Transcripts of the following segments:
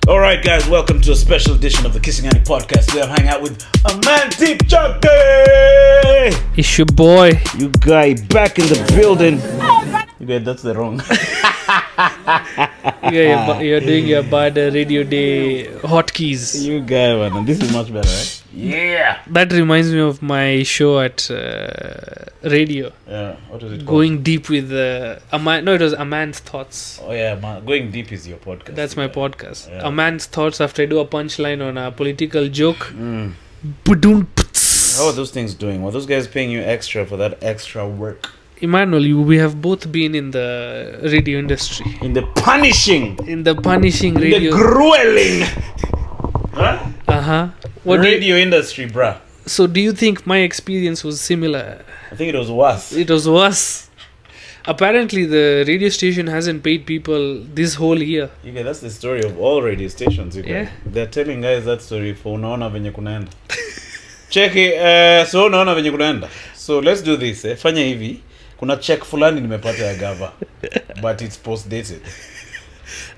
All right, guys, welcome to a special edition of the Kissing Annie podcast. Today I'm hanging out with Aman Deep Junkie. It's your boy. You guy back in the building. You guy, that's the wrong. You're doing your bad radio day hotkeys. You guy, man. This is much better, right? Yeah. That reminds me of my show at radio. Yeah. What is it called? Going deep with Aman. No, it was Aman's thoughts. Oh yeah, man. Going deep is your podcast. That's my podcast. Yeah. Aman's thoughts after I do a punchline on a political joke. How are those things doing? Were those guys paying you extra for that extra work? Emmanuel, we have both been in the radio industry. In the punishing radio. The grueling. Huh? Radio industry, bruh. So do you think my experience was similar? I think it was worse. It was worse. Apparently, the radio station hasn't paid people this whole year. Yeah, that's the story of all radio stations. Yeah. They're telling guys that story for unaona venye kunaenda. Cheki, so unaona venye kunaenda. So let's do this. Fanya hivi. Kuna check fulani nimepata ya gava. But it's post-dated.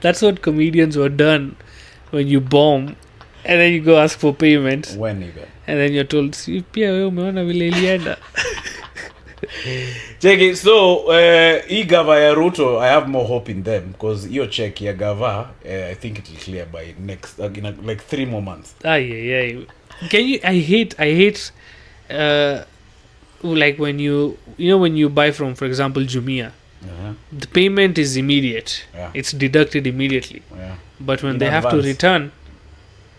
That's what comedians were done when you bomb. And then you go ask for payment. When you go. And then you're told, "Si pia wewe umeona vile ilienda." Check it. So, gava ya Ruto, I have more hope in them because your check ya gava, I think it will clear by next, like 3 more months. Ay. Can you? I hate. Like when when you buy from, for example, Jumia, the payment is immediate. Yeah. It's deducted immediately. Yeah. But when In they advance. have to return,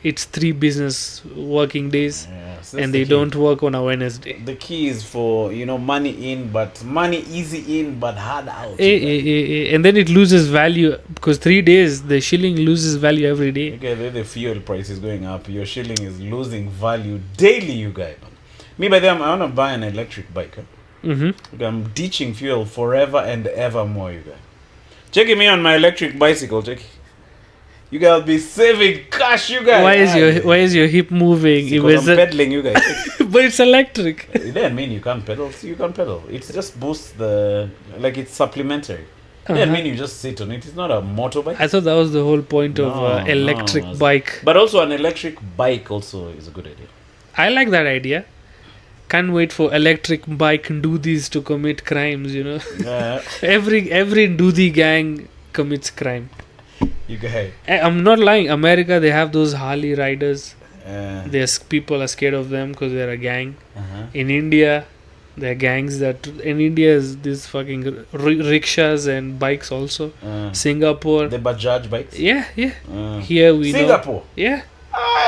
it's 3 business working days. Yeah. So And that's they the key. don't work on a Wednesday. The key is for, money in, but money easy in, but hard out. And then it loses value because 3 days the shilling loses value every day. Okay, the fuel price is going up. Your shilling is losing value daily, you guys. Me, by them, I want to buy an electric bike. Okay, I'm ditching fuel forever and ever more, you guys. Check me on my electric bicycle, check. You guys will be saving cash, you guys. Why is your hip moving? Because I'm pedaling, you guys. But it's electric. It doesn't mean you can't pedal. So you can pedal. It just boosts it's supplementary. It doesn't mean you just sit on it. It's not a motorbike. I thought that was the whole point of electric bike. But also an electric bike also is a good idea. I like that idea. Can't wait for electric bike ndoodies to commit crimes, Every ndoodie gang commits crime. You guys. I'm not lying. America, they have those Harley riders. People are scared of them because they're a gang. In India, there are gangs that... In India, is this fucking rickshaws and bikes also. Singapore. The Bajaj bikes? Yeah. Here we Singapore? know... Yeah.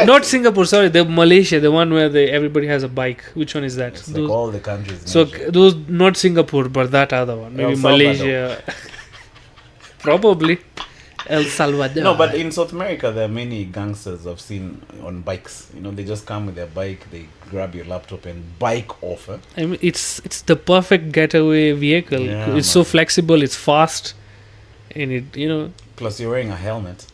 Not Singapore, sorry. The Malaysia, the one where everybody has a bike. Which one is that? It's like all the countries. So those, not Singapore, but that other one. Maybe Malaysia. Probably. El Salvador. No, but in South America, there are many gangsters I've seen on bikes. They just come with their bike, they grab your laptop and bike off. I mean, it's the perfect getaway vehicle. Yeah, it's so flexible, it's fast, and it. Plus, you're wearing a helmet.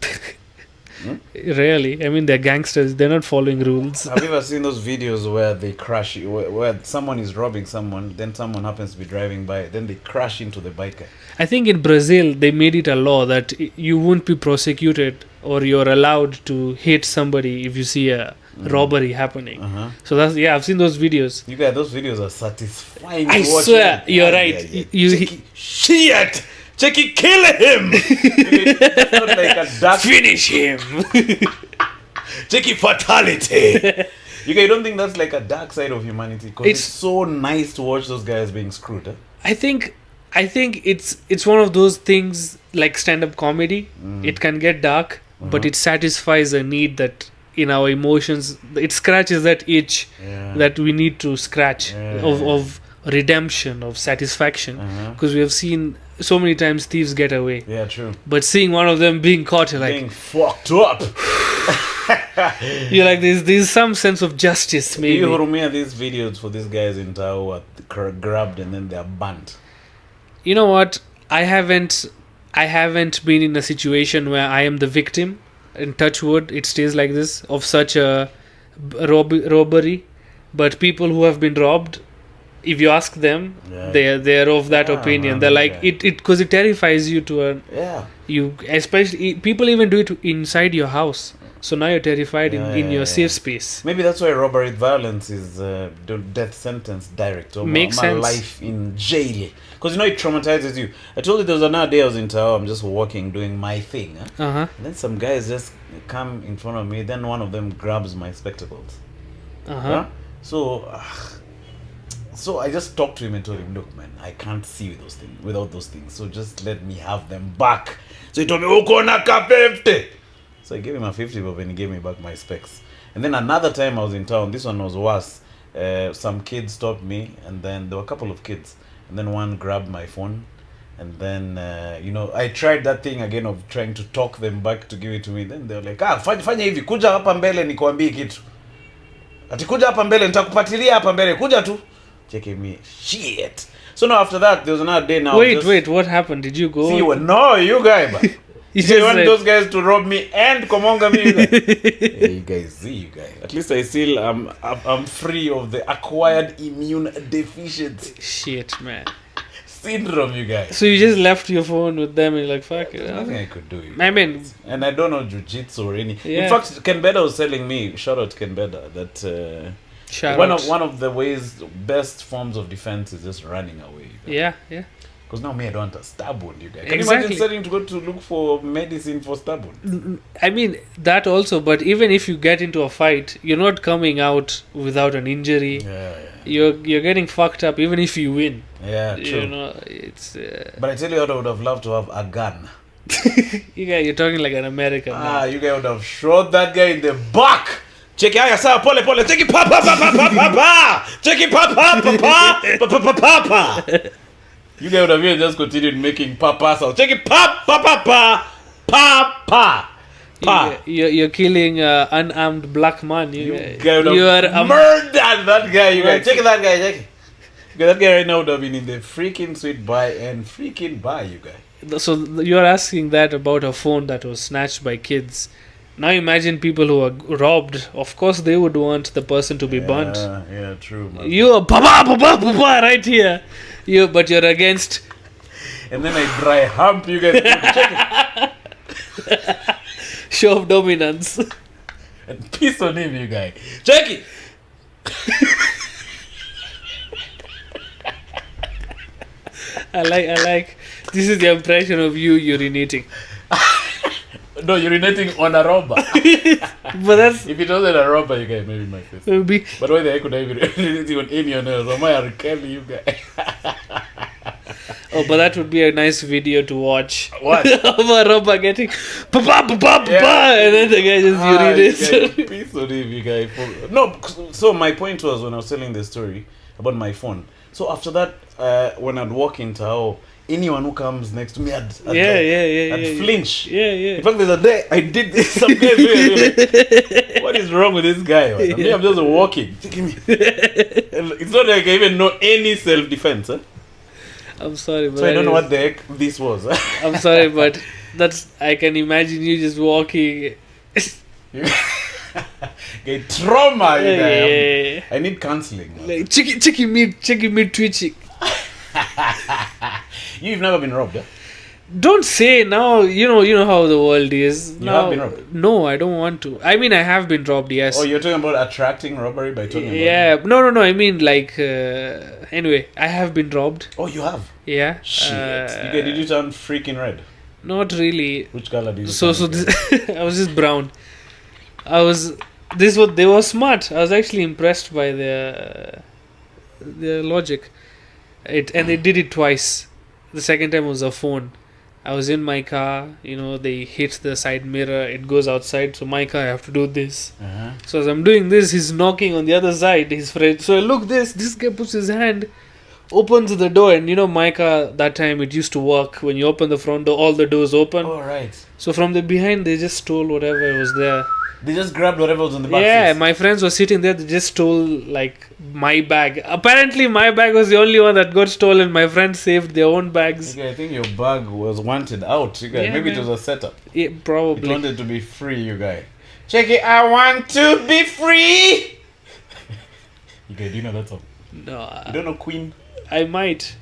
Really, I mean, they're gangsters. They're not following rules. Have you ever seen those videos where they crash, where someone is robbing someone, then someone happens to be driving by, then they crash into the biker? I think in Brazil, they made it a law that you won't be prosecuted or you're allowed to hit somebody if you see a robbery happening. So that's, I've seen those videos. You guys, those videos are satisfying. I to watch. swear, you're right. Shit! Checky, kill him! It's not like a dark... Finish him! Checky, fatality! You guys don't think that's like a dark side of humanity? Because it's so nice to watch those guys being screwed. Huh? I think it's one of those things like stand-up comedy. It can get dark, but it satisfies a need that in our emotions, it scratches that itch that we need to scratch of redemption, of satisfaction, because we have seen so many times thieves get away. Yeah, true. But seeing one of them being caught, you're like, being fucked up. You're like, there's some sense of justice, maybe. You remember these videos for these guys in Tao who are grabbed and then they're burnt? You know what? I haven't been in a situation where I am the victim. In touch wood, it stays like this, of such a robbery. But people who have been robbed, if you ask them, Yeah. they're of that Yeah, opinion. man, They're like yeah. it because it terrifies you to a Yeah. you, especially people even do it inside your house. So now you're terrified in your safe space. Maybe that's why robbery violence is death sentence direct or Makes my sense. life in jail. Because it traumatizes you. I told you there was another day I was in Tao, I'm just walking, doing my thing. Huh? Uh-huh. And then some guys just come in front of me, then one of them grabs my spectacles. Uh-huh. Yeah? So I just talked to him and told him, look, man, I can't see without those things. So just let me have them back. So he told me, Ukona ka 50. So I gave him a 50 bob and he gave me back my specs. And then another time I was in town, this one was worse. Some kids stopped me, and then there were a couple of kids. And then one grabbed my phone. And then, I tried that thing again of trying to talk them back to give it to me. Then they were like, fanya hivi, kuja hapa mbele nikuambie kitu. Ati kuja hapa mbele, nitakupatilia hapa mbele, kuja tu. Checking me, shit. So now after that, there was another day now. Wait, what happened? Did you go? See, no, you guys. You want those guys to rob me and Komonga me, you guys. Hey, you guys. At least I still I'm free of the acquired immune deficiency Shit, man. syndrome, you guys. So you just left your phone with them and you're like, fuck it. There's nothing I could do. You I mean, and I don't know jiu-jitsu or any. Yeah. In fact, Ken Beda was telling me, shout out Ken Beda, that shout one out. of one of the best forms of defense is just running away. Yeah. Because now me, I don't want a stab wound, you guys. Can you Exactly. imagine starting to go to look for medicine for stab wound? I mean, that also, but even if you get into a fight, you're not coming out without an injury. Yeah. You're getting fucked up even if you win. Yeah, true. You know, it's... But I tell you what, I would have loved to have a gun. you're talking like an American. Man. You guys would have shot that guy in the back. Check it, sawa, pole. Check it, pa. Check it, pa. You guys would have just continued making papa sound. Check it, pa. You're killing unarmed black man. You guys would have murdered that guy. You guys, check it, that guy. Check it. That guy right now would have been in the freaking sweet buy, you guys. So you're asking that about a phone that was snatched by kids. Now imagine people who are robbed. Of course, they would want the person to be burnt. Yeah, true. Man. You are papa right here. But you're against. And then I dry hump you guys. Check it. Show of dominance. And piss on him, you guys. Check it. I like. This is the impression of you urinating. No, urinating on a robber. But that's... If it wasn't a robber, you guys, maybe my face. Maybe. But why the heck could I be urinating on anyone else? Am I a Kelly, you guys? Oh, but that would be a nice video to watch. What? Of a robber getting papa, and then the guy just urinates. Piece on him, you guys. No, so my point was when I was telling the story about my phone. So after that, when I'd walk into how anyone who comes next to me, I'd flinch. Yeah. In fact, there's a day I did this. Some guys like, what is wrong with this guy? Man? Me, I'm just walking. It's not like I even know any self-defense. Huh? I'm sorry, but so I don't know what the heck this was. I'm sorry, but I can imagine you just walking. Get trauma, you Yeah. I need counseling. Like checking me twitching. You've never been robbed, huh? Don't say now. You know how the world is. You have been robbed? No, I don't want to. I mean, I have been robbed. Yes. Oh, you're talking about attracting robbery by talking about it? Yeah. No. I mean, like. Anyway, I have been robbed. Oh, you have? Yeah. Shit. Did you turn freaking red? Not really. Which color did you So turn? this, I was just brown. They were smart. I was actually impressed by their logic. And they did it twice. The second time was a phone. I was in my car, they hit the side mirror, it goes outside, so my car, I have to do this. Uh-huh. So as I'm doing this, he's knocking on the other side, his friend. So I look this guy puts his hand, opens the door, and my car, that time it used to work. When you open the front door, all the doors open. Oh, right. So from the behind, they just stole whatever was there. They just grabbed whatever was on the back. Yeah, my friends were sitting there, they just stole my bag. Apparently my bag was the only one that got stolen. My friends saved their own bags. Okay, I think your bag was wanted out, you guys. Yeah, Maybe man. it was a setup. Yeah, probably. It wanted to be free, you guys. Check it, I want to be free. You guys, do you know that song? No, You don't know Queen? I might.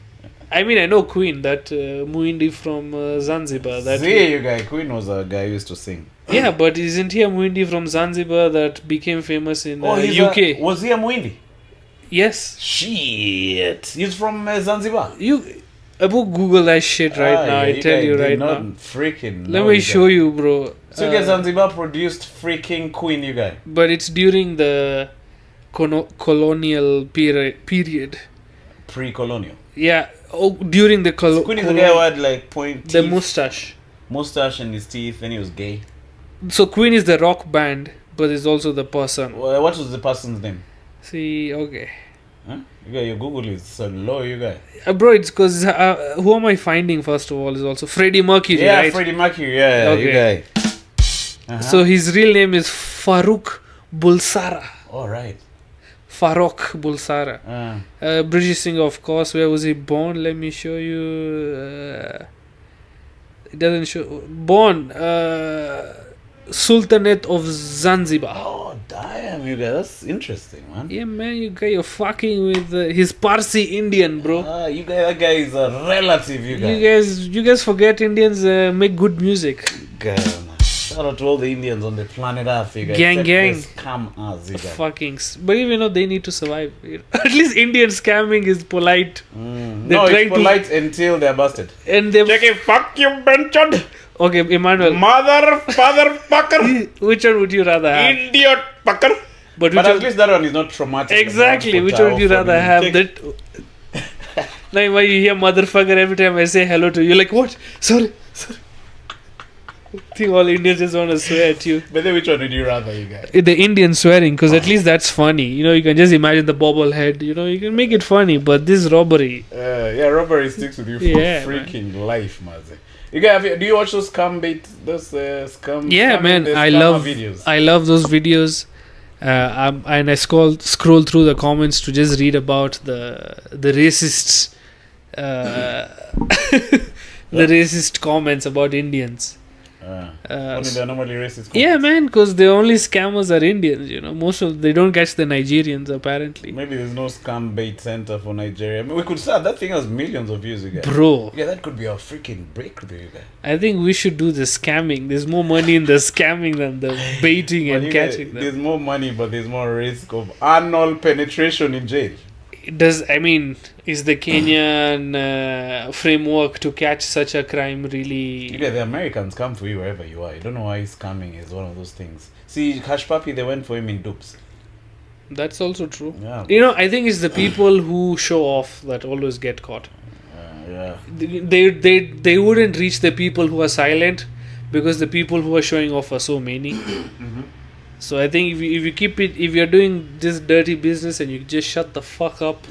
I mean, I know Queen, that Muindi from Zanzibar. That See, you guy. Queen was a guy who used to sing. yeah, but isn't he a Muindi from Zanzibar that became famous in He's UK? Was he a Muindi? Yes. Shit. He's from Zanzibar. You. I will Google that shit right now. Yeah, I tell you right not now. Freaking. Let me show you, bro. So you guys, Zanzibar produced freaking Queen, you guys. But it's during the colonial period. Pre-colonial. Yeah. Oh, during the Queen is the guy who had like point the teeth, mustache in his teeth, and he was gay. So Queen is the rock band, but is also the person. What was the person's name? See, okay. Huh? You guys, your Google is so low, you guys. Bro, it's because who am I finding first of all is also Freddie Mercury, Yeah, right? Freddie Mercury. Yeah, Okay. you guys. So his real name is Farooq Bulsara. All right. Farooq Bulsara. British singer, of course. Where was he born? Let me show you. It doesn't show. Born Sultanate of Zanzibar. Oh, damn, you guys. That's interesting, man. Yeah, man, you're fucking with his Parsi Indian, bro. You guys, that guy is a relative, you guys. You guys forget Indians make good music. God, man. Shout out to all the Indians on the planet Earth, you guys. Gang. Scam us, you guys. Fucking. But even though they need to survive, at least Indian scamming is polite. No, it's polite until they're busted. And they Fuck you, Benchard. Okay, Emmanuel. Fucker. Which one would you rather have? Idiot fucker. But at least that one is not traumatic. Exactly. Which one would you rather have? That. Now, when you hear motherfucker every time I say hello to you, you're like, what? Sorry. I think all Indians just want to swear at you. But then which one would you rather, you guys? The Indian swearing, because at least that's funny. You can just imagine the bobble head. You can make it funny. But this robbery. Yeah, robbery sticks with you for freaking life, man. You guys, do you watch those scam bait, those scam? Yeah, man, I love videos. I love those videos, and I scroll through the comments to just read about the racists, the racist comments about Indians. Only they're normally racist. Yeah, man, because the only scammers are Indians. They don't catch the Nigerians apparently. Maybe there's no scam bait center for Nigeria. I mean, we could start. That thing has millions of views, you guys. Bro. Yeah, that could be a freaking breakthrough, you guys. I think we should do the scamming. There's more money in the scamming than the baiting and catching them. There's more money, but there's more risk of anal penetration in jail. Is the Kenyan framework to catch such a crime really... Yeah, the Americans come for you wherever you are. You don't know why scamming is one of those things. See, Hush Puppy, they went for him in dupes. That's also true. Yeah. I think it's the people who show off that always get caught. Yeah. They wouldn't reach the people who are silent because the people who are showing off are so many. Mm-hmm. So I think if you're doing this dirty business and you just shut the fuck up,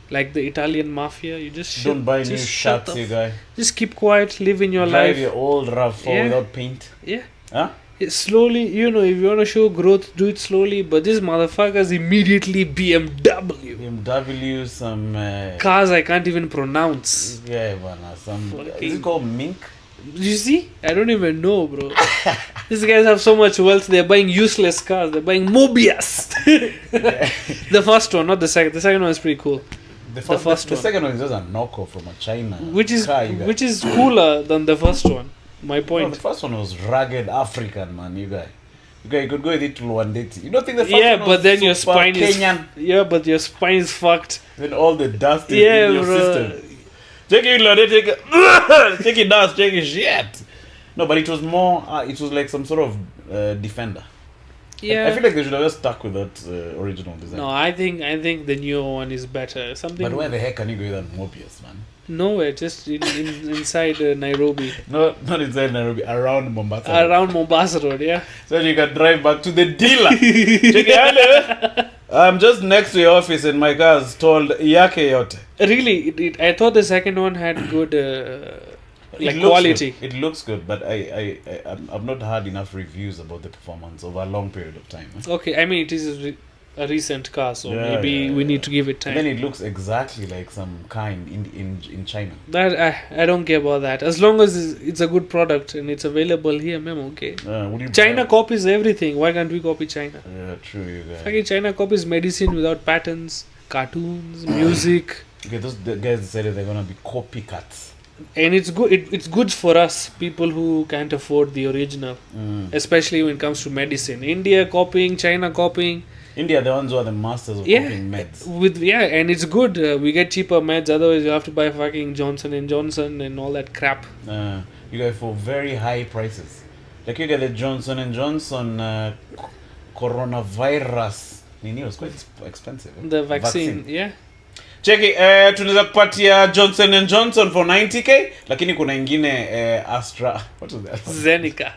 like the Italian mafia, you just don't buy new shirts, you guy. Just keep quiet, live in your life. Drive your old RAV4 without paint. Yeah. Huh? Slowly, if you want to show growth, do it slowly. But these motherfuckers immediately BMW, some cars I can't even pronounce. Yeah, man. Is it called Mink? You see? I don't even know, bro. These guys have so much wealth, they're buying useless cars. They're buying Mobius. The first one, not the second. The second one is pretty cool. The second one is just a knockoff from a China which is cooler than the first one. My point. No, the first one was rugged African, man. You could go with it to Luandeti. You don't think the first one was but then your spine Kenyan? But your spine is fucked. Then all the dust is in your system. Check it dust, check it shit. No, but it was more. It was like some sort of Defender. Yeah. I feel like they should have just stuck with that original design. No, I think the newer one is better. But where the heck can you go with that Mobius, man? Nowhere, just inside Nairobi. No, not inside Nairobi, around Mombasa. Around Mombasa Road, yeah. So you can drive back to the dealer. Check it out. I'm just next to your office and my car's told Yake Yote. Really? I thought the second one had good quality. Good. It looks good, but I've not heard enough reviews about the performance over a long period of time. Okay, I mean it is a recent car, so maybe we need to give it time. And then it looks exactly like some car in China. That I don't care about that. As long as it's a good product and it's available here, I'm okay. China copies everything. Why can't we copy China? Yeah, true, you guys. Fucking China copies medicine without patents. cartoons, music. Okay, the guys decided they're gonna be copycats. And it's good. It's good for us people who can't afford the original, especially when it comes to medicine. India copying, China copying. India, the ones who are the masters of copying meds. And it's good. We get cheaper meds. Otherwise, you have to buy fucking Johnson and Johnson and all that crap. You get for very high prices. Like you get the Johnson and Johnson coronavirus. Nini was quite expensive. The vaccine. Yeah. Cheki, tunaweza kupatia Johnson and Johnson for 90k, lakini kuna ingine what is that?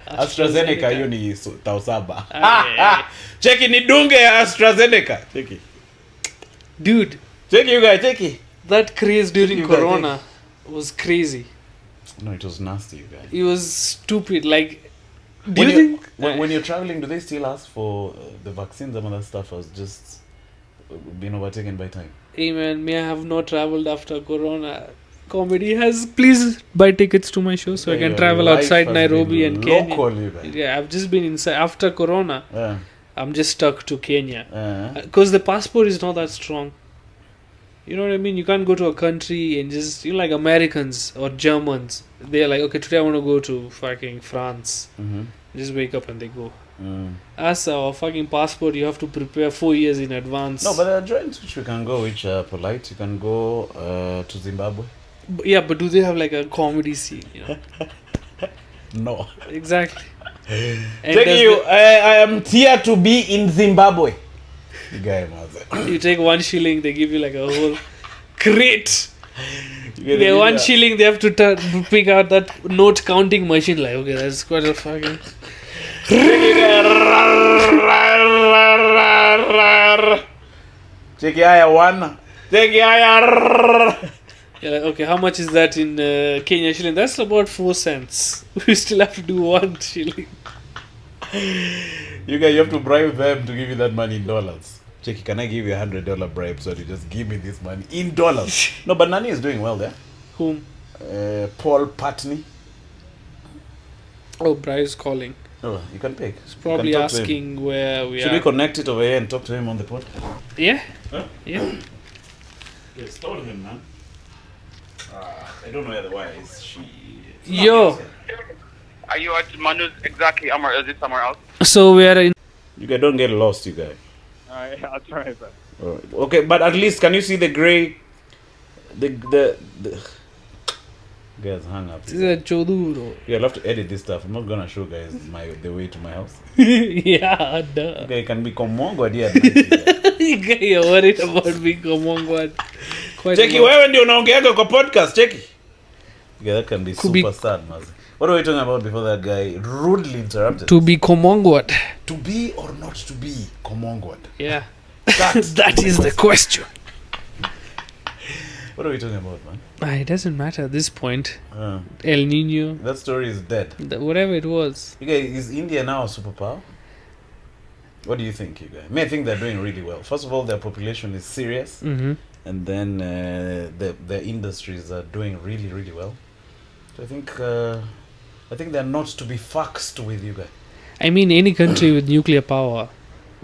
AstraZeneca hiyo ni 7,000. Cheki ni dunge ya AstraZeneca. Cheki. Dude. Cheki you guys, cheki. That craze during Corona was crazy. No, it was nasty, you guys. It was stupid. Like, when you're traveling, do they still ask for the vaccines and other stuff, or just been overtaken by time? Hey man, I have not traveled after Corona. Comedy has. Please buy tickets to my show so I can travel outside Nairobi and Kenya. Yeah, I've just been inside after Corona. Yeah. I'm just stuck to Kenya because the passport is not that strong. You know what I mean? You can't go to a country and just like Americans or Germans. They're like, okay, today I want to go to fucking France. Just wake up and they go. As our fucking passport, you have to prepare 4 years in advance. No, but there are joints which we can go, which are polite. You can go to Zimbabwe. But do they have like a comedy scene? You know? No. Exactly. Thank you. I am here to be in Zimbabwe. You take 1 shilling, they give you like a whole crate. They 1 shilling, they have to pick out that note counting machine. Like, okay, that's quite a fucking. Check one. Okay, how much is that in Kenya shilling? That's about 4 cents. We still have to do 1 shilling. You have to bribe them to give you that money in dollars. Checky, can I give you $100 bribe so you just give me this money in dollars? No, but Nani is doing well there. Whom? Paul Patney. Oh, Bryce calling. Oh, you can pick. He's probably asking where we Should we connect it over here and talk to him on the podcast? Yeah. Huh? Yeah. Yeah, stole him, man. I don't know otherwise. Yo. Are you at Manu's exactly, or is it somewhere else? So we are in. You guys don't get lost, you guys. Alright, I'll try it. Okay, but at least can you see the gray? The guys hung up. This is a choduro. Yeah, I'll have to edit this stuff. I'm not gonna show guys the way to my house. Yeah, duh. Okay, can be Komongo dear. You're worried about being Komongo. Cheki, wewe ndio unaongeaga kwa podcast, cheki. Yeah, that can be super sad, mazi. What were we talking about before that guy rudely interrupted? To be Komongwat. To be or not to be Komongwat? Yeah. That is the question. What are we talking about, man? It doesn't matter at this point. El Nino. That story is dead. Whatever it was. You guys, is India now a superpower? What do you think, you guys? I think they're doing really well. First of all, their population is serious. And then the industries are doing really, really well. So I think they're not to be fucked with, you guys. I mean, any country with nuclear power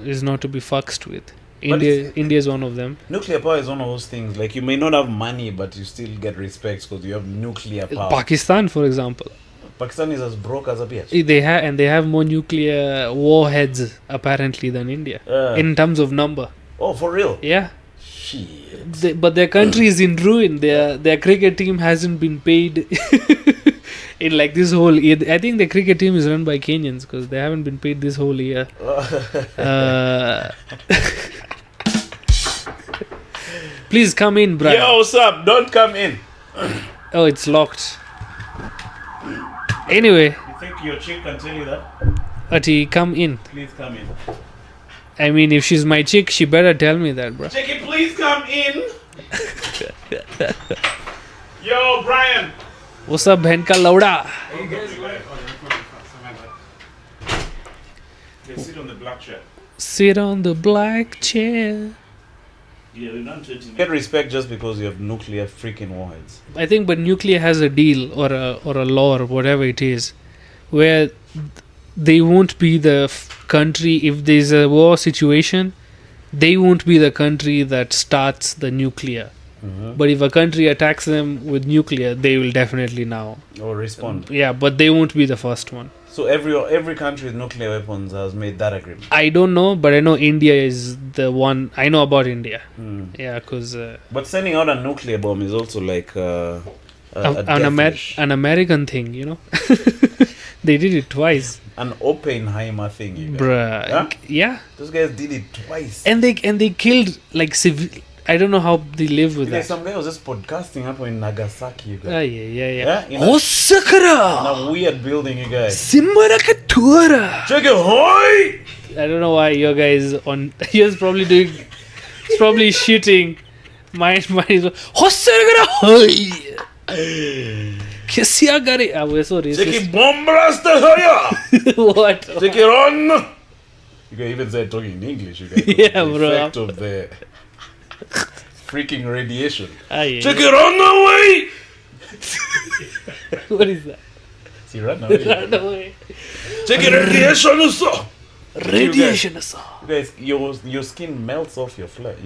is not to be fucked with. India is one of them. Nuclear power is one of those things. Like, you may not have money, but you still get respect because you have nuclear power. Pakistan, for example. Pakistan is as broke as a bitch. They have more nuclear warheads apparently than India in terms of number. Oh, for real? Yeah. Shit. But their country is in ruin. Their cricket team hasn't been paid in like this whole year. I think the cricket team is run by Kenyans because they haven't been paid this whole year. Please come in, Brian. Yo, what's up? Don't come in. Oh, it's locked. Anyway. You think your chick can tell you that? Ati, come in. Please come in. I mean, if she's my chick, she better tell me that, bro. Chickie, please come in. Yo, Brian. What's up, Bhenka Lauda? Hey, guys. Sit on the black chair. Sit on the black chair. Yeah, we're done 20 minutes. Get respect just because you have nuclear freaking warheads. I think, but nuclear has a deal or a law or whatever it is, where they won't be the country if there's a war situation. they won't be the country that starts the nuclear. But if a country attacks them with nuclear, they will definitely now. Or respond. Yeah, but they won't be the first one. So every country with nuclear weapons has made that agreement. I don't know, but I know India is the one. I know about India. Yeah, because But sending out a nuclear bomb is also like a an American thing, you know. They did it twice. An Oppenheimer thing, you guys. Bruh. Huh? Yeah. Those guys did it twice. And they killed like I don't know how they live with that. Some guy was just podcasting up in Nagasaki, you guys. Yeah. In Osakara! a weird building, you guys. Simmarakatura! Check it, hoy! I don't know why your guys on. He's probably doing. He's probably shitting. Mine is. Osakara! Hoy! Kisiya gare. We're so Check racist. it, bomb blaster, hoya! What? Check it on! You guys even said talking in English, you guys. Yeah, the bro. effect of the freaking radiation. Yeah. Check it on the way! What is that? See, run away. Run away. Check it, radiation also! Radiation is You guys, your skin melts off your flesh.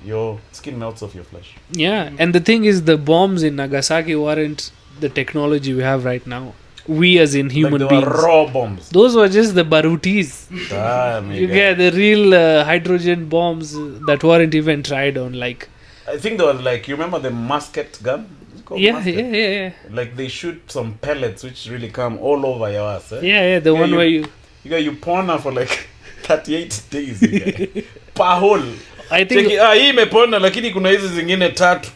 Your skin melts off your flesh. Yeah, and the thing is, the bombs in Nagasaki weren't the technology we have right now. We as in human like they beings. were raw bombs. Those were just the barutis. Damn, You get the real hydrogen bombs that weren't even tried on. Like, I think they were like, you remember the musket gun? It's called yeah. Like they shoot some pellets which really come all over your ass. Eh? Yeah, the one where you you ponder for like 38 days. You get. Per hole. I think hii imepona lakini kuna hizi zingine tatu.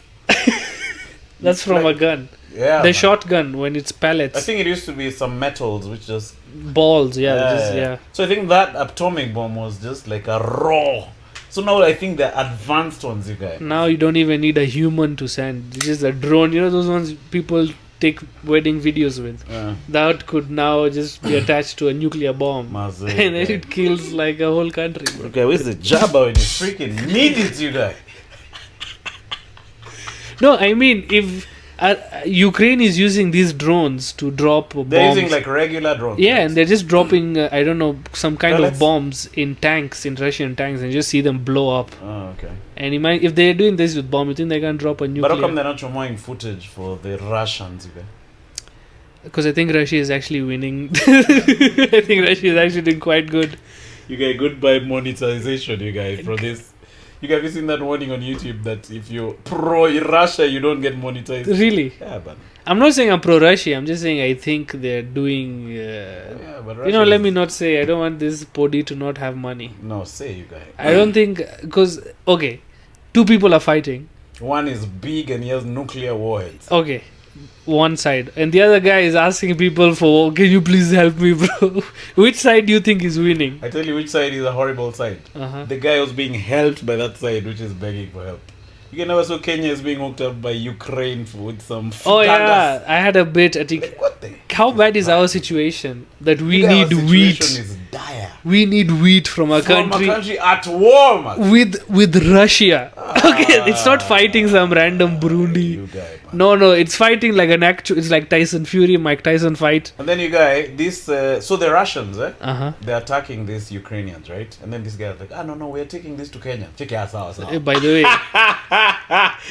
that's from a gun. Yeah. The Man. shotgun when it's pellets. I think it used to be some metals which just Balls, yeah. So I think that atomic bomb was just like a raw. So now I think the advanced ones, you guys. Now you don't even need a human to send. It's just a drone. You know those ones people take wedding videos with. That could now just be attached to a nuclear bomb. And then it kills like a whole country. Bro. Okay, where's the jabber when you freaking need it, you guys? No, I mean if Ukraine is using these drones to drop bombs. They're using like regular drones. Yeah, and they're just dropping, I don't know, some kind Pellets? of bombs in tanks, in Russian tanks, and just see them blow up. Oh, okay. And if they're doing this with bomb, you think they can drop a nuclear? But how come they're not showing footage for the Russians, you guys? Because I think Russia is actually winning. I think Russia is actually doing quite good. You get goodbye monetization, you guys, for this. You guys, have you seen that warning on YouTube that if you're pro Russia, you don't get monetized? Really? Yeah, but I'm not saying I'm pro Russia. I'm just saying I think they're doing. yeah, but You know, Russia let is- me not say. I don't want this podi to not have money. No, say you guys. I don't think because okay, two people are fighting. One is big and he has nuclear warheads. Okay, one side, and the other guy is asking people for, can you please help me, bro? Which side do you think is winning? I tell you which side is a horrible side. The guy who's being helped by that side, which is begging for help. You can never saw Kenya is being hooked up by Ukraine with some. Oh daggers. yeah, I had a bit. I think. Like, what the? How bad is our situation that we Our need situation wheat? is dire. We need wheat from a From country. a country at war, man. With Russia. Okay, it's not fighting some random Burundi. You guy, man. No, it's fighting like an actual. It's like Tyson Fury, Mike Tyson fight. And then you guy, this so the Russians, They're attacking these Ukrainians, right? And then this guy's like, no, we're taking this to Kenya. Check your ass out. By the way,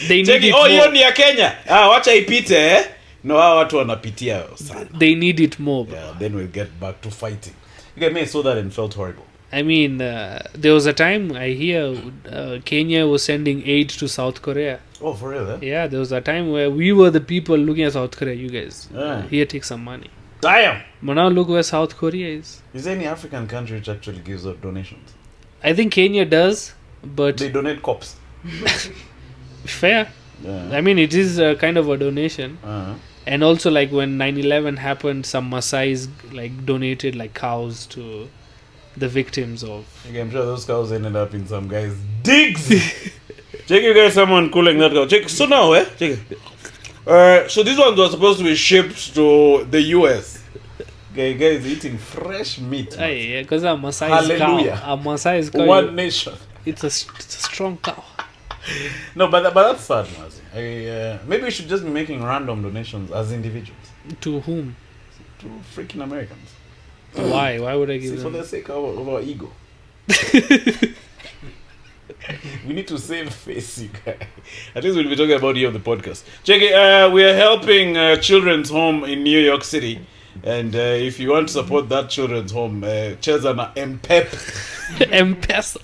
they need Check it. it Oh, hiyo more. ni ya Kenya. Wacha ipite, eh? No, hawa watu wanapitia sana. They need it more. Bro. Yeah, then we'll get back to fighting. You guys, I saw that and felt horrible. I mean, there was a time I hear Kenya was sending aid to South Korea. Oh, for real, eh? Yeah, there was a time where we were the people looking at South Korea. You guys, Yeah. here, take some money. Damn! But now look where South Korea is. Is there any African country which actually gives out donations? I think Kenya does, but They donate cops. fair. Yeah. I mean, it is kind of a donation. Uh-huh. And also, like when 9/11 happened, some Maasai's like donated like cows to the victims of. Okay, I'm sure those cows ended up in some guy's digs. Check, you guys, someone cooling that cow. Check. So now, check it. So these ones were supposed to be shipped to the US. Okay, guys eating fresh meat. man. Yeah, because a Maasai's Hallelujah. cow. A Maasai's cow. One nation. It's a strong cow. No, but that's sad, Mazi. Maybe we should just be making random donations as individuals To whom? to freaking Americans. Why? Why would I give See, for them? the sake of our ego. We need to save face, you guys. At least we'll be talking about you on the podcast. Check it. We are helping children's home in New York City. And if you want to support that children's home, Chezana MPEP. MPESA.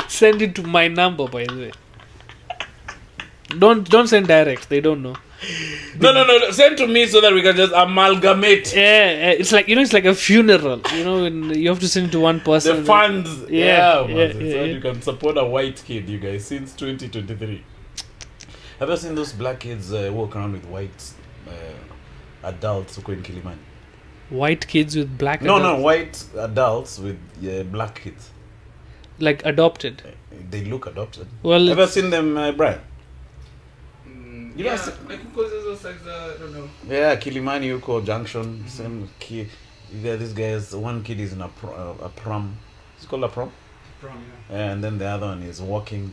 Send it to my number, by the way. Don't send direct. They don't know. No. Send to me so that we can just amalgamate. Yeah, it's like it's like a funeral. When you have to send it to one person. The funds. Yeah. So you can support a white kid, you guys, since 2023. Have you seen those black kids walk around with white adults who in Kilimani? White kids with black. No, white adults with black kids. Like adopted. They look adopted. Well, have you seen them, Brian? You Yeah, know, like because there's like I don't know. Yeah, Kilimani Yuko Junction. Same kid. This guy is one kid is in a prom. It's called a prom. Prom, And then the other one is walking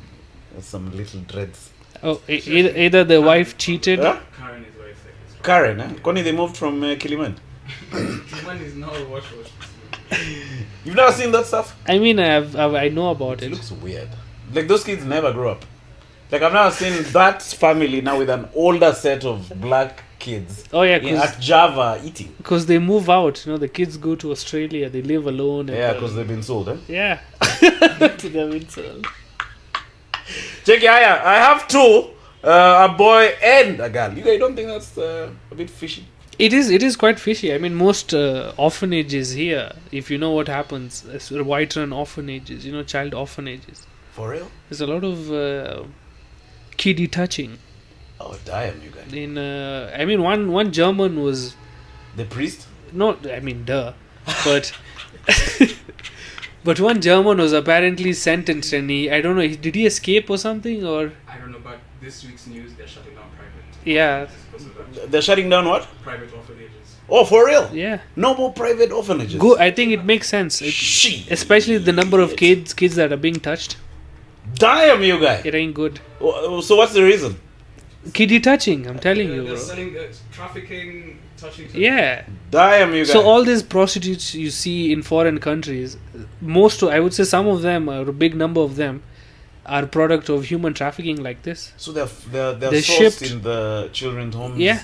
with some little dreads. Oh, either the wife cheated. Huh? Karen is very sick. Karen, eh? Connie, they moved from Kilimani. Kiliman is now a wash. You've never seen that stuff? I mean, I know about It it. looks weird. Like those kids never grow up. Like I've never seen that family now with an older set of black kids. Oh yeah, At Java eating. because they move out. The kids go to Australia. They live alone. And Yeah, because they've been sold, eh? yeah. They've been sold. Check it, I have two, a boy and a girl. You guys don't think that's a bit fishy? It is quite fishy. I mean, most orphanages here, if you know what happens, white run orphanages, child orphanages. For real? There's a lot of kiddie touching. Oh, damn, you guys. I mean, one German was The priest? not. I mean, duh, but but one German was apparently sentenced, and I don't know, did he escape or something, or I don't know, but this week's news they're shutting down private. yeah, Because of that. They're shutting down what? Private orphanages. Oh, for real? yeah. No more private orphanages. Go. I think it makes sense, Shit. especially the number of kids that are being touched. Damn, you guys. It ain't good. So what's the reason? Kiddie touching, I'm telling you, They're bro. selling trafficking, touching. Yeah. Damn, you guys. So all these prostitutes you see in foreign countries, I would say some of them, or a big number of them, are product of human trafficking like this. So they're They're sourced shipped. in the children's homes? Yeah.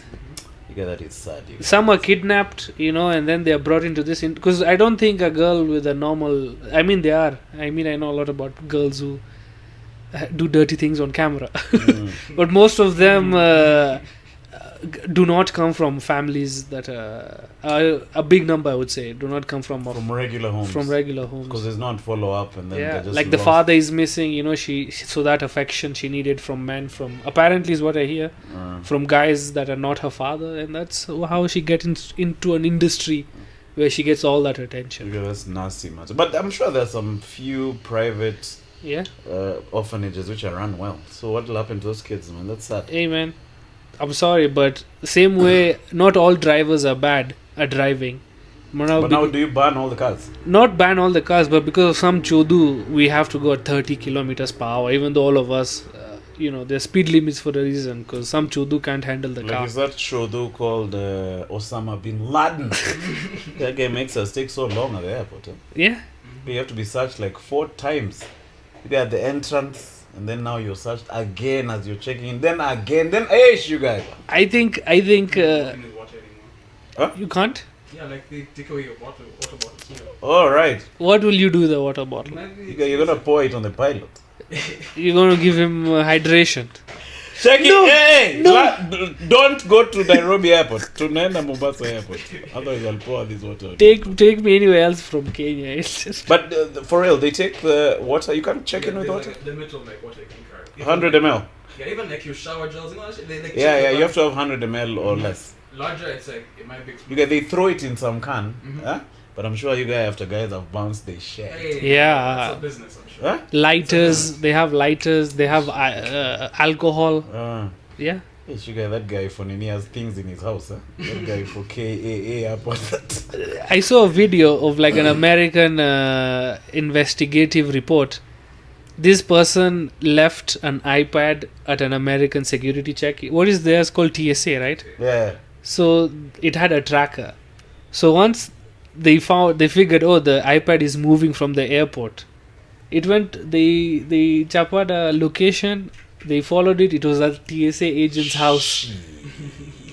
You guys, that is sad. You guys. Some are kidnapped, and then they are brought into this. Because I don't think a girl with a normal. I mean, they are. I mean, I know a lot about girls who do dirty things on camera. But most of them do not come from families that a big number, I would say, do not come from Regular homes. from regular homes. Because there's not follow-up and then Yeah, they're just like the lost. father is missing, so that affection she needed from men, from apparently is what I hear, from guys that are not her father, and that's how she gets into an industry where she gets all that attention. Yeah, that's nasty, man. But I'm sure there's some few private Yeah. orphanages which are run well. So what will happen to those kids, man? That's sad. Hey man, I'm sorry, but same way, not all drivers are bad at driving. But now do you ban all the cars? Not ban all the cars, but because of some chodu, we have to go at 30 kilometers per hour, even though all of us, there's speed limits for a reason, because some chodu can't handle the car. Is that shodo called Osama bin Laden? That guy makes us take so long at the airport. Yeah. You have to be searched like 4 times. You at the entrance, and then now you're searched again as you're checking in, then again, then you guys. I think With water anymore. you can't. Yeah, like they take away your water bottles. All right, What will you do with the water bottle? you're gonna pour it on the pilot. You're going to give him hydration. Check No, it. Hey, no. Don't go to Nairobi airport. To Nenda Mombasa airport. Otherwise, I'll pour this water on. Take me anywhere else from Kenya. It's just But for real, they take the water. You can't check in with water. Like, limit of like water you can carry. 100 ml. Yeah, even like your shower gels, they like. Yeah, you have to have 100 ml or less. Larger, it's like it might be. You guys, they throw it in some can. Huh? But I'm sure you guys, after guys have bounced, they share. Hey, Yeah. That's a business, I'm sure. Huh? lighters. They have lighters. They have alcohol. Yeah. Yes, you guys, that guy for Nini has things in his house. Huh? That guy for KAA airport. I saw a video of like an American investigative report. This person left an iPad at an American security check. What is theirs called TSA, right? Yeah. So it had a tracker. So once they figured, the iPad is moving from the airport It went. They chapat a location. They followed it. It was at TSA agent's house.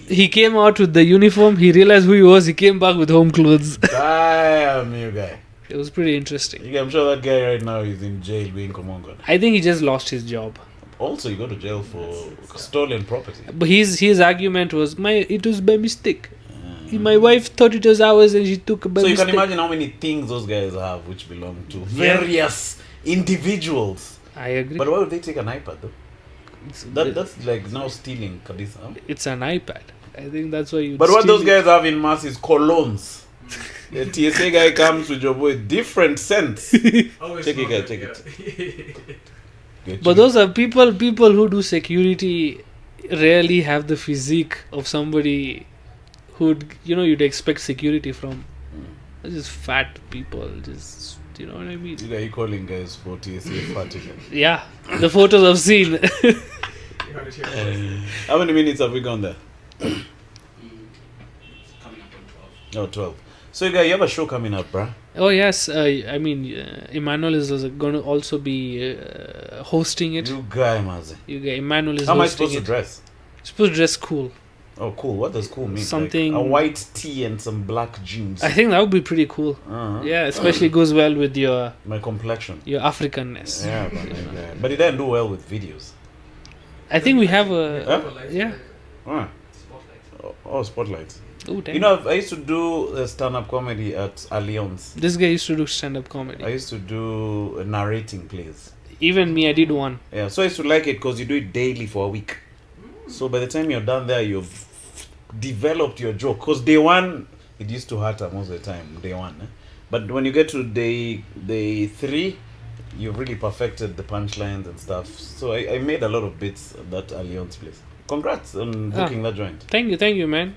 He came out with the uniform. He realized who he was. He came back with home clothes. Damn, you guy. It was pretty interesting. I'm sure that guy right now is in jail being Komongo. I think he just lost his job. Also, you go to jail for stolen property. But his argument was it was by mistake. My wife thought it was ours and she took by So you mistake. can imagine how many things those guys have which belong to various individuals. I agree. But why would they take an iPad though? It's, That's like now stealing Kabisa. Huh? it's an iPad. I think that's why you. But what those guys have in mass is colognes. The TSA guy comes with your boy different scents. Always Check it, smoke guys, check it. But those are people who do security rarely have the physique of somebody who'd you'd expect security from. They're just fat people, just you know what I mean. You calling guys for TSA fat again? Yeah, the photos I've seen. You heard it here. How many minutes have we gone there? Coming up on 12. Oh, 12. So you have a show coming up, bruh. Oh yes, I mean Emmanuel is going to also be hosting it. You guy, Mazi. Emmanuel is How am I hosting supposed to it. dress? Supposed to dress cool. Oh, cool. What does cool mean? Something- Like a white tee and some black jeans. I think that would be pretty cool. Uh-huh. Yeah, especially goes well with your My complexion. Africanness. Yeah, but it didn't do well with videos. I think we have a Huh? yeah. Huh. Spotlight. Oh, spotlights. Oh, damn. You know, I used to do stand-up comedy at Allianz. This guy used to do stand-up comedy. I used to do narrating plays. Even me, I did one. Yeah, so I used to like it because you do it daily for a week. So by the time you're done there, you've developed your joke. Because day one, it used to hurt most of the time, day one. But when you get to day 3, you've really perfected the punchlines and stuff. So I made a lot of bits at that Allianz place. Congrats on booking that joint. Thank you, man.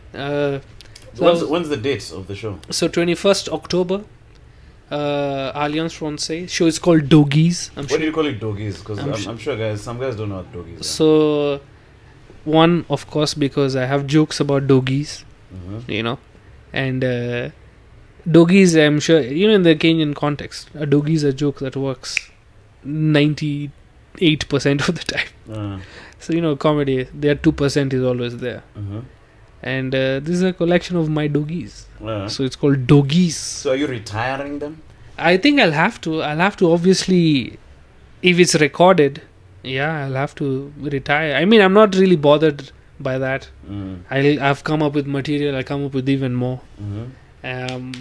When's the date of the show? So 21st October, Alliance Francais. Show is called Doggies. What do you call it, doggies? Because I'm I'm sure some guys don't know what doggies are. So, one, of course, because I have jokes about doggies, Mhm. and doggies, I'm sure, in the Kenyan context, a doggie is a joke that works 98% of the time. So, comedy, their 2% is always there. Mhm. And this is a collection of my doggies. Yeah. So, it's called Doggies. So are you retiring them? I think I'll have to obviously, if it's recorded, yeah, I'll have to retire. I mean, I'm not really bothered by that. Mm. I've come up with material. I'll come up with even more. Mhm. And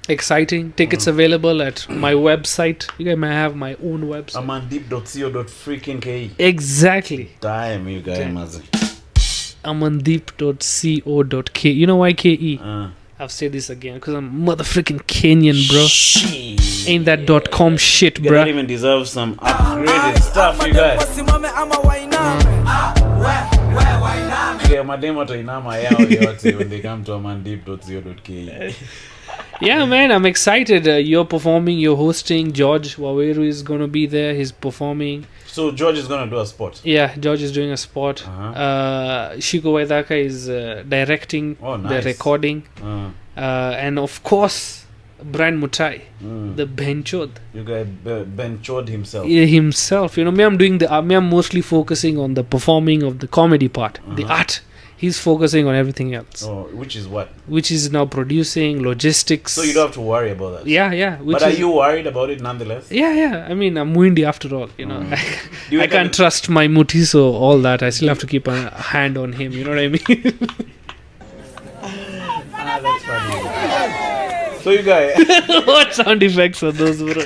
exciting. Tickets available at my website. You guys may have my own website. Amandeep.co.freaking.ke. Exactly. Damn, you guys, Damn. Mazi. amandeep.co.ke. You know why KE? I've said this again because I'm motherfucking Kenyan, bro. Ain't that .com shit, You don't bro? even deserve some upgraded stuff, you guys. Yeah, mademo tainama yao yote when they come to amandeep.co.ke. Yeah, man, I'm excited. You're performing, you're hosting. George Waweru is going to be there. He's performing. So George is gonna do a spot. Yeah, George is doing a spot. Uh-huh. Shiko Waidaka is directing Oh, the nice. recording. And of course, Brian Mutai, the Benchod. You guys, Ben Chod himself. Himself. Me, I'm doing I'm mostly focusing on the performing of the comedy part, the art. He's focusing on everything else, Oh, which is what? which is now producing, logistics. So you don't have to worry about that. Yeah. But are you worried about it nonetheless? Yeah. I mean, I'm windy after all. Do you I think can't trust my Mutiso, all that. I still have to keep a hand on him. You know what I mean? That's funny. So you guys, What sound effects are those, bro?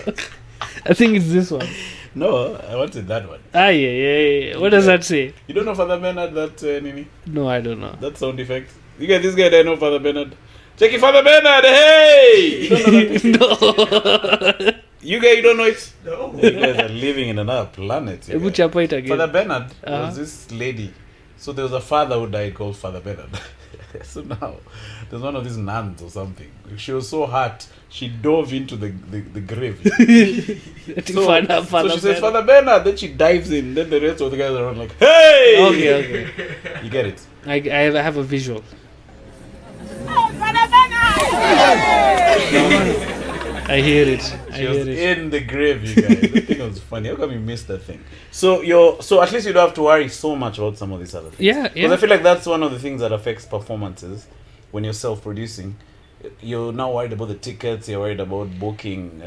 I think it's this one. no, I wanted that one. Yeah. What does that say? You don't know Father Bernard, that Nini? No, I don't know. That sound effect. You guys, this guy doesn't know Father Bernard. Check it, Father Bernard. Hey, you don't know that? No. You guys, you don't know it. No. You guys are living in another planet. you Ebu guys. chapa it again. Father Bernard Uh-huh. was this lady. So there was a father who died called Father Bernard. So now there's one of these nuns or something. She was so hurt, she dove into the grave. So she says, Father Bernard, then she dives in. Then the rest of the guys are around like, hey! Okay. You get it? I have a visual. I hear it. I She was hear it. in the grave, you guys. The thing was funny. How come you missed that thing? So at least you don't have to worry so much about some of these other things. Yeah, Because I yeah. feel like that's one of the things that affects performances when you're self-producing. You're now worried about the tickets. You're worried about booking,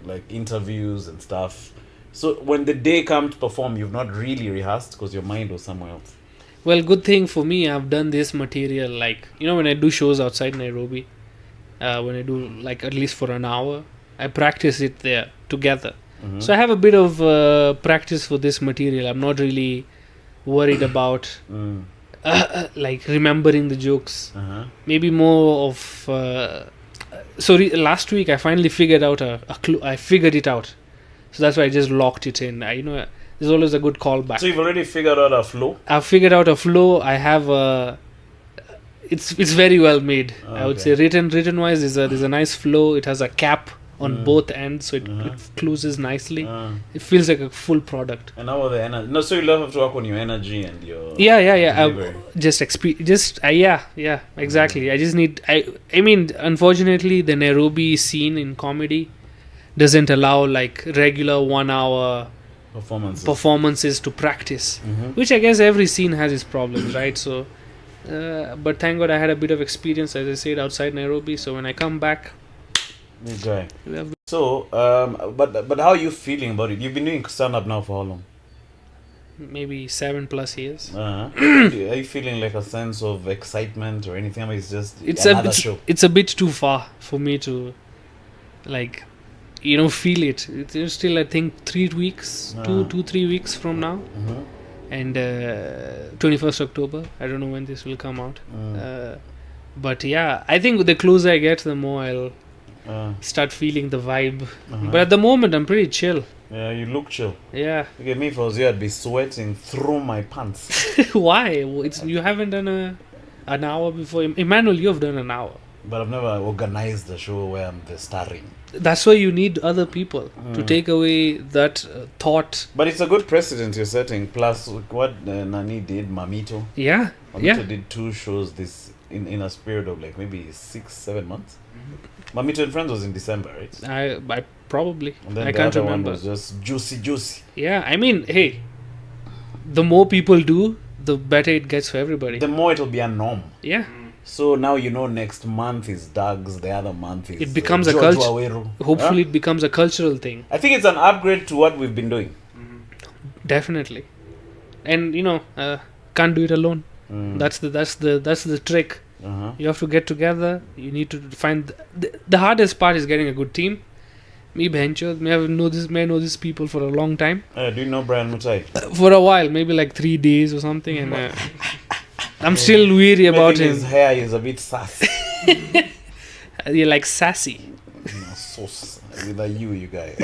like interviews and stuff. So when the day comes to perform, you've not really rehearsed because your mind was somewhere else. Well, good thing for me, I've done this material like when I do shows outside Nairobi, when I do like at least for an hour, I practice it there together. Mhm. So I have a bit of practice for this material. I'm not really worried about Mm. like remembering the jokes. Uh-huh. Maybe more of. Last week I finally figured out a clue. I figured it out, so that's why I just locked it in. There's always a good callback. So you've already figured out a flow? I've figured out a flow. I have a. It's very well made. I would say Okay. written wise, there's a nice flow. It has a cap on both ends, so it closes nicely. It feels like a full product. And how about the energy? No, so you have to work on your energy and your... Yeah. delivery. Yeah. Exactly. I just need. I mean, unfortunately, the Nairobi scene in comedy doesn't allow like regular 1 hour performances to practice, Mhm. which I guess every scene has its problems, right? So, but thank God I had a bit of experience, as I said, outside Nairobi. So when I come back, Okay. we have So, but how are you feeling about it? You've been doing stand-up now for how long? maybe 7+ years. Are you feeling like a sense of excitement or anything? I mean, it's just It's another show. it's a bit too far for me to, like, feel it. It's still, I think, 3 weeks, 3 weeks from now, Mhm. and 21st October. I don't know when this will come out. But yeah, I think the closer I get, the more I'll start feeling the vibe. But at the moment, I'm pretty chill. Yeah, you look chill. Yeah. Look at me, if I was you, I'd be sweating through my pants. Why? You haven't done an hour before. Emmanuel, you have done an hour. But I've never organized a show where I'm the starring. That's why you need other people to take away that thought. But it's a good precedent you're setting. Plus, what Nani did, Mamito. Yeah. Mamito did 2 shows this in a period of like maybe 6-7 months. Mamito and Friends was in December, right? I probably. And then I the can't other remember. one was just juicy. Yeah, I mean, hey, the more people do, the better it gets for everybody. The more it'll be a norm. Yeah. So now next month is Doug's, the other month is It becomes a George culture. Waweru. Hopefully, it becomes a cultural thing. I think it's an upgrade to what we've been doing. Definitely. And can't do it alone. That's the trick. You have to get together. You need to find the hardest part is getting a good team. Me bencho may know these people for a long time. Do you know Brian Mutai? For a while, maybe like 3 days or something, and I'm still weary about him. His hair is a bit sassy. You're like sassy. Sauce with a you guys.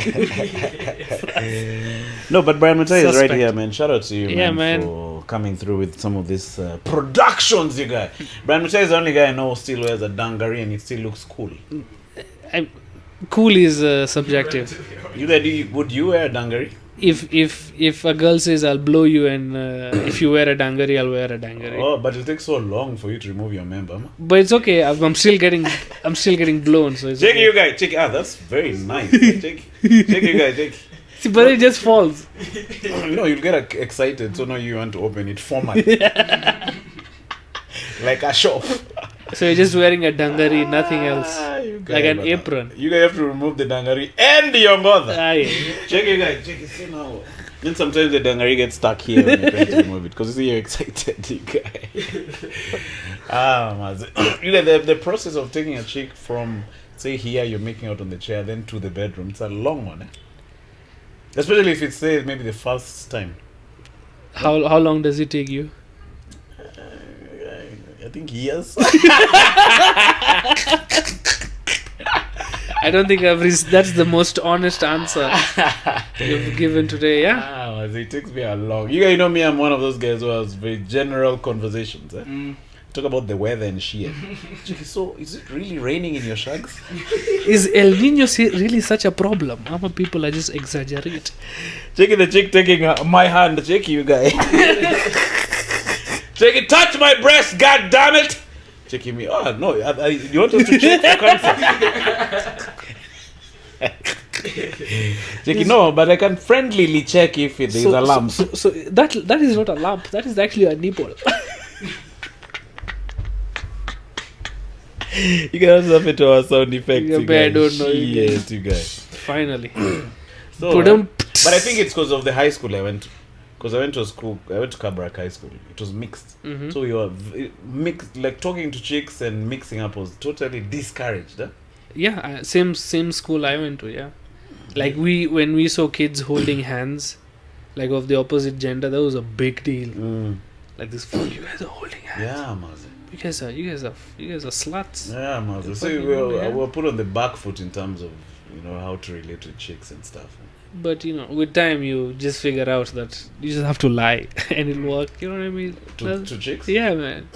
No, but Brian Mutai is right Suspect. here, man. Shout out to you, Yeah, man. for coming through with some of these productions, you guys. Brian Mutai is the only guy I know who still wears a dungaree and it still looks cool. Cool is subjective. You guys, would you wear a dungaree? If a girl says I'll blow you, and if you wear a dungaree, I'll wear a dungaree. Oh, but it takes so long for you to remove your member. But it's okay. I'm still getting blown. So it's Check okay. you guys. Check. That's very nice. Check you guys. Check. See, but it just falls. No, you'll get excited. So now you want to open it formally, like a shop. So you're just wearing a dungaree, nothing else, You guys, like an but, apron. You guys have to remove the dungaree and your mother. Aye. Check you guys. Check it. See now. Then sometimes the dungaree gets stuck here when you're trying to remove it because you see you're excited, you guys. The process of taking a chick from, say, here you're making out on the chair, then to the bedroom, it's a long one. Especially if it's, say, maybe the first time. How long does it take you? I think years. I don't think that's the most honest answer you've given today. Yeah. It takes me a long. You guys know me. I'm one of those guys who has very general conversations. Talk about the weather and shit. So, is it really raining in your shags? Is El Nino really such a problem? Our people are just exaggerate. Check it, the chick taking my hand. Check you guys. Check it, touch my breast, god damn it! Checking me. Oh no, you want us to check for cancer? Check, no, but I can friendlily check if there's a lump. So that is not a lump. That is actually a nipple. You guys have it to our sound effects. Yeah, you but I guys. don't know, you Shit, you guys. Finally. So, Put-em. but I think it's because of the high school I went to. Because I went to school, I went to Kabrak High School. It was mixed. Mhm. So you were mixed, like talking to chicks and mixing up was totally discouraged. Huh? Yeah, same school I went to. Yeah, like when we saw kids holding hands, like of the opposite gender, that was a big deal. Like this, fuck, you guys are holding hands. Yeah, Mazi. You guys are sluts. Yeah, Mazi. So fucking we holding were put on the back foot in terms of how to relate with chicks and stuff. But with time you just figure out that you just have to lie and it'll work. You know what I mean? To chicks. Yeah, man.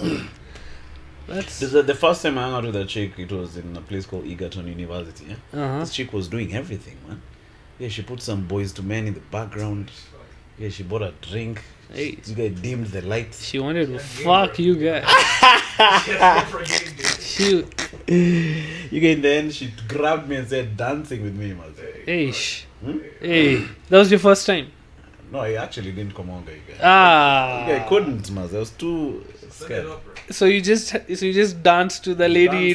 That's The first time I hung out with a chick, it was in a place called Egerton University. Yeah? uh-huh. This chick was doing everything, man. Yeah, she put some boys to men in the background. Yeah, she bought a drink. Hey. You guys dimmed the lights. She wanted to fuck you guys. She You guys, in the end, she grabbed me and said, dancing with me, man. Hey, that was your first time. No, I actually didn't come on, guys. Ah. I couldn't, man. I was too scared. So you just danced to the lady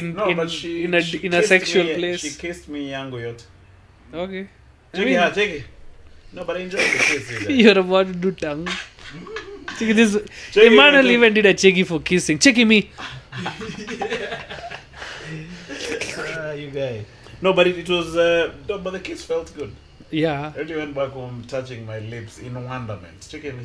She in a kissed sexual me, place. She kissed me, Yango Yacht. Okay. Check it. No, but I enjoyed the kiss. You guys. You're about to do tongue. Check this. Check Emmanuel it. even did a checky for kissing. Checky me. You guys. No, but it was. No, but the kiss felt good. Yeah. I really went back home touching my lips in wonderment. Check it.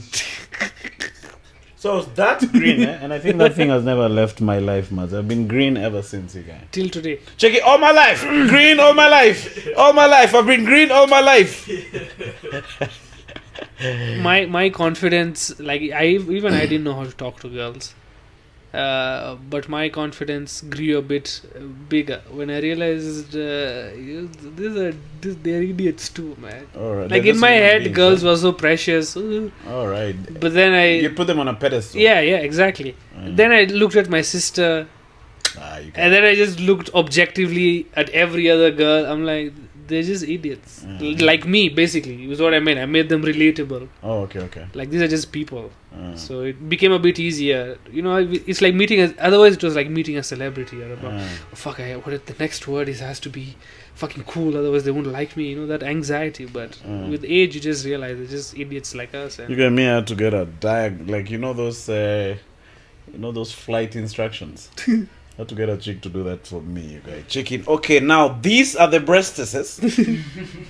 So that's green, and I think that thing has never left my life, man. I've been green ever since, you guys. Till today. Check it, all my life, green all my life, all my life. I've been green all my life. My confidence, like I didn't know how to talk to girls, but my confidence grew a bit bigger when I realized they're idiots too, man. All right. Like in my head, girls were so precious. All right. But then You put them on a pedestal. yeah, exactly. Then I looked at my sister, and then I just looked objectively at every other girl. I'm like, they're just idiots, like me. Basically, is what I meant. I made them relatable. Oh, okay. Like these are just people. So it became a bit easier. It's like otherwise it was like meeting a celebrity or about, fuck, what if the next word has to be fucking cool, otherwise they won't like me. That anxiety. But with age, you just realize they're just idiots like us. And You got me had to get a like those flight instructions. I had to get a chick to do that for me, you guys. Chicken. Okay, now these are the breastises,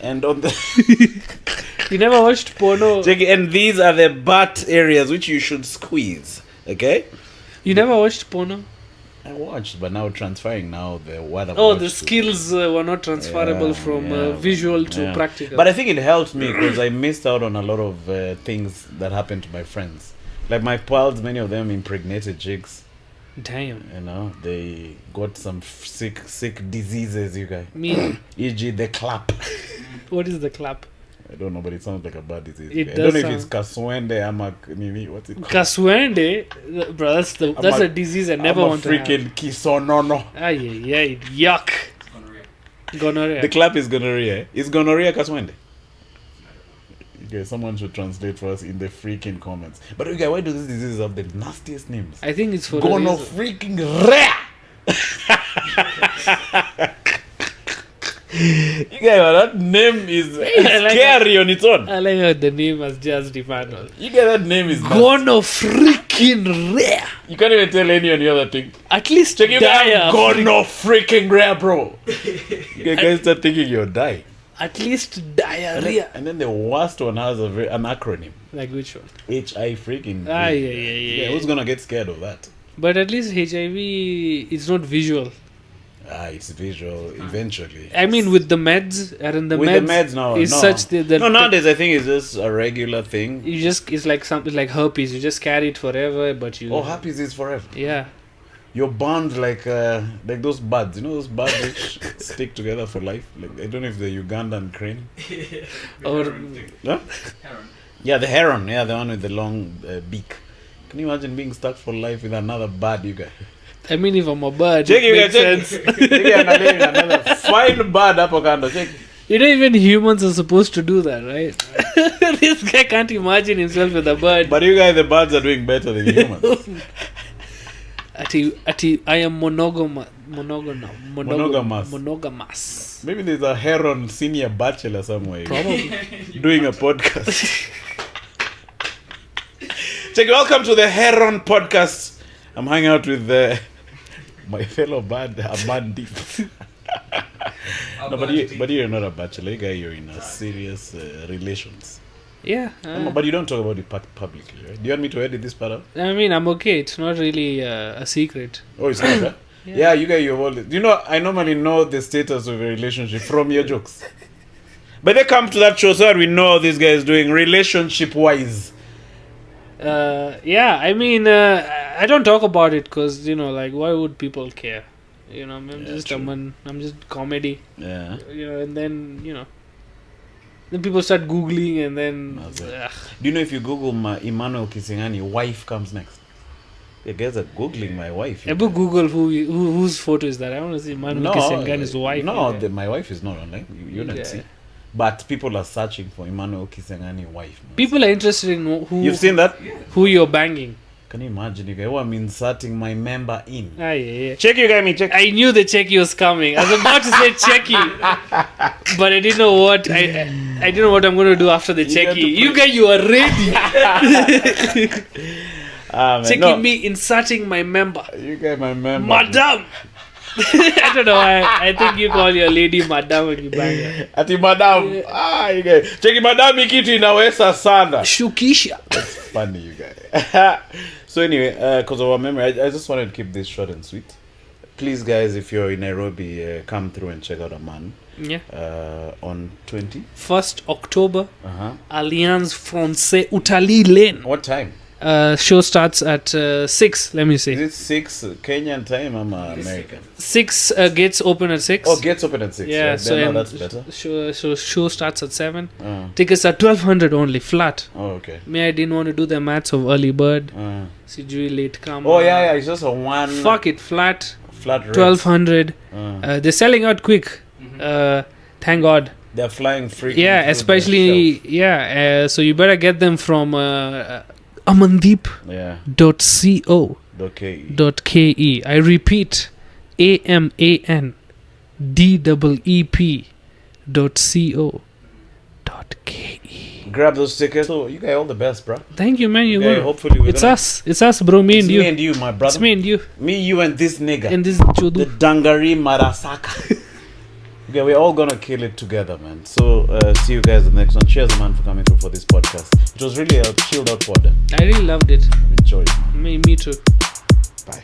and on the you never watched porno. chicken, and these are the butt areas which you should squeeze. Okay. You never watched porno. I watched, but now transferring The skills were not transferable from visual to practical. But I think it helped me because I missed out on a lot of things that happened to my friends. Like my pals, many of them impregnated chicks. Damn. They got some sick diseases, you guys. Me. E.g. the clap. What is the clap? I don't know, but it sounds like a bad disease. It I does don't know if it's kaswende ama nini. What's it called? Kaswende, bro. That's a disease I never want to have. Freaking kisonono. Ay, yuck. Gonorrhea. The clap is gonorrhea. Is gonorrhea kaswende? Okay, someone should translate for us in the freaking comments. But okay, why do these diseases have the nastiest names? I think it's for Gono freaking rare. You guys, that name is scary on its own. I like how the name has just Emmanuel. You guys, that name is Gono freaking rare. You can't even tell any other thing. At least Check you die. Gono freaking rare, bro. You guys start thinking you'll die. At least diarrhea. And then the worst one has an acronym. Like which one? HI freaking. Yeah. Who's gonna get scared of that? But at least HIV is not visual. It's visual eventually. I mean, with the meds, No. such that Nowadays I think it's just a regular thing. It's like something like herpes. You just carry it forever, but you. Oh, herpes is forever. Yeah. You're bound like those buds. Those buds which stick together for life. Like I don't know if the Ugandan crane. Or Huh? Heron. Yeah, the heron. Yeah, the one with the long beak. Can you imagine being stuck for life with another bird, you guys? I mean, if I'm a bird, Check it you makes guys, sense. check another fine bird up kando. Check. You know, even humans are supposed to do that, right? This guy can't imagine himself with a bird. But you guys, the birds are doing better than humans. I am monogamous. Maybe there's a Heron senior bachelor somewhere Probably. doing a podcast. Check, welcome to the Heron podcast. I'm hanging out with my fellow bird, Aman Deep. No, but you're not a bachelor, you guy. You're in a serious relations. Yeah. But you don't talk about it publicly, right? Do you want me to edit this part out? I mean, I'm okay. It's not really a secret. Oh, it's not that? Yeah, you guys, you've always... You know, I normally know the status of a relationship from your jokes. But they come to that show so that we know how this guy is doing relationship-wise. Yeah, I mean, I don't talk about it because, you know, like, why would people care? You know, I'm just I'm just comedy. Yeah. You know, and then, you know, then people start Googling and then... Do you know if you Google my Emmanuel Kisingani, wife comes next? You guys are Googling my wife. I Google whose photo is that? I want to see Emmanuel Kisengani's wife. No, my wife is not online. You don't see. But people are searching for Emmanuel Kisengani wife. Man. People are interested in who... You've seen that? Who you're banging. Can you imagine, you guys? Oh, I'm inserting my member in. Yeah. Check, you guys, check. I knew the checky was coming. I was about to say checky, but I didn't know what I didn't know what I'm going to do after the checky. You guys, you are ready. Checking me, inserting my member. You guys, my member. Madam. I don't know. I think you call your lady madam when you bang her. Ati madam. Yeah. You guys. Cheki madam ikitu inaweza sana. Shukisha. That's funny, you guys. So anyway, because of our memory, I just wanted to keep this short and sweet. Please, guys, if you're in Nairobi, come through and check out Aman. Yeah. On 1st October. Alliance Francaise Utali Lane. What time? Show starts at 6. Let me see. Is it 6 Kenyan time? I'm American. 6 gates open at 6. Oh, gates open at 6. Yeah, right? so that's better. Show starts at 7. Tickets are 1,200 only, flat. Oh, okay. Me, I didn't want to do the maths of early bird. CG late come. Oh yeah, it's just a one. Fuck it, flat rate. 1,200. They're selling out quick. Thank God. They're flying free. Yeah, especially so you better get them from amandeep.co.ke. I repeat, AMANDEEP.co.ke. Grab those tickets. So you guys all the best, bro. Thank you, man. Hopefully it's us, bro. Me and you. Me and you, my brother. It's me and you. Me, you, and this nigga. And this the chudu. Dangari Marasaka. Yeah, we're all gonna kill it together, man. So see you guys in the next one. Cheers, man, for coming through for this podcast. It was really a chilled out pod. I really loved it. Enjoyed it. Me too. Bye.